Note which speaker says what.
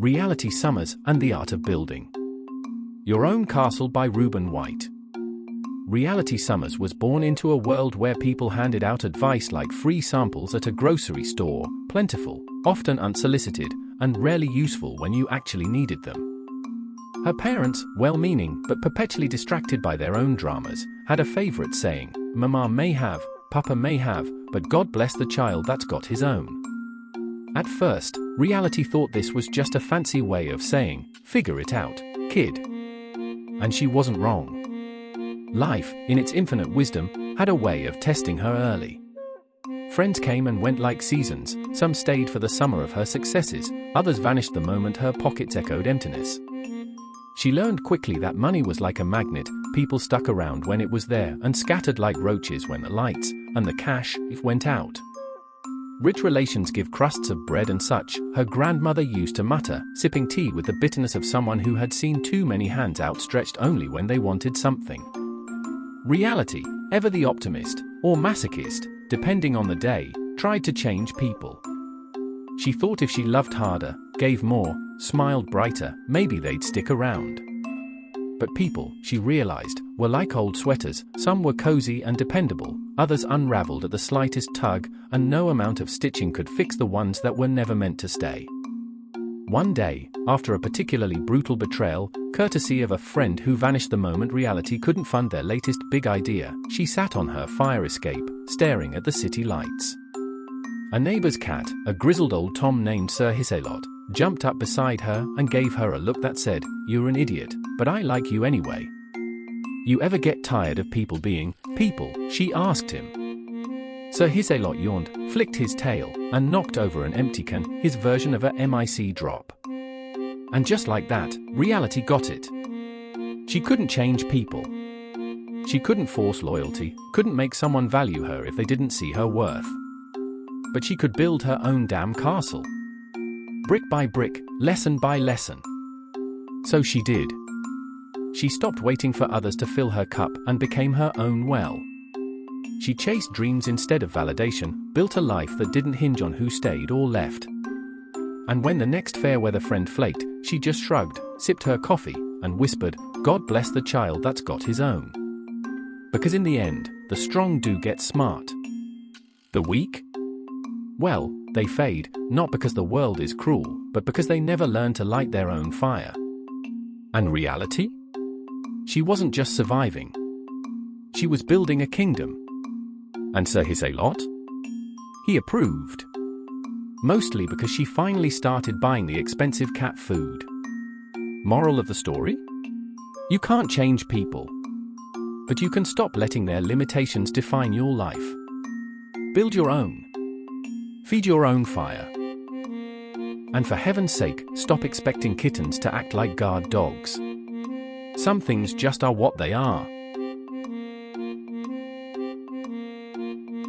Speaker 1: Reality Summers and the Art of Building. Your Own Castle by Ruben White. Reality Summers was born into a world where people handed out advice like free samples at a grocery store, plentiful, often unsolicited, and rarely useful when you actually needed them. Her parents, well-meaning but perpetually distracted by their own dramas, had a favorite saying, "Mama may have, Papa may have, but God bless the child that's got his own." At first, Reality thought this was just a fancy way of saying, "Figure it out, kid." And she wasn't wrong. Life, in its infinite wisdom, had a way of testing her early. Friends came and went like seasons, some stayed for the summer of her successes, others vanished the moment her pockets echoed emptiness. She learned quickly that money was like a magnet, people stuck around when it was there and scattered like roaches when the lights, and the cash, went out. Rich relations give crusts of bread and such, her grandmother used to mutter, sipping tea with the bitterness of someone who had seen too many hands outstretched only when they wanted something. Reality, ever the optimist, or masochist, depending on the day, tried to change people. She thought if she loved harder, gave more, smiled brighter, maybe they'd stick around. But people, she realized, were like old sweaters, some were cozy and dependable, others unraveled at the slightest tug, and no amount of stitching could fix the ones that were never meant to stay. One day, after a particularly brutal betrayal, courtesy of a friend who vanished the moment Reality couldn't fund their latest big idea, she sat on her fire escape, staring at the city lights. A neighbor's cat, a grizzled old Tom named Sir Hisselot, jumped up beside her and gave her a look that said, "You're an idiot, but I like you anyway." "You ever get tired of people being people?" she asked him. Sir Hisselot yawned, flicked his tail, and knocked over an empty can, his version of a mic drop. And just like that, Reality got it. She couldn't change people. She couldn't force loyalty, couldn't make someone value her if they didn't see her worth. But she could build her own damn castle. Brick by brick, lesson by lesson. So she did. She stopped waiting for others to fill her cup and became her own well. She chased dreams instead of validation, built a life that didn't hinge on who stayed or left. And when the next fair weather friend flaked, she just shrugged, sipped her coffee, and whispered, "God bless the child that's got his own." Because in the end, the strong do get smart. The weak? Well, they fade, not because the world is cruel, but because they never learn to light their own fire. And Reality? She wasn't just surviving. She was building a kingdom. And Sir Hisselot? He approved. Mostly because she finally started buying the expensive cat food. Moral of the story? You can't change people. But you can stop letting their limitations define your life. Build your own. Feed your own fire. And for heaven's sake, stop expecting kittens to act like guard dogs. Some things just are what they are.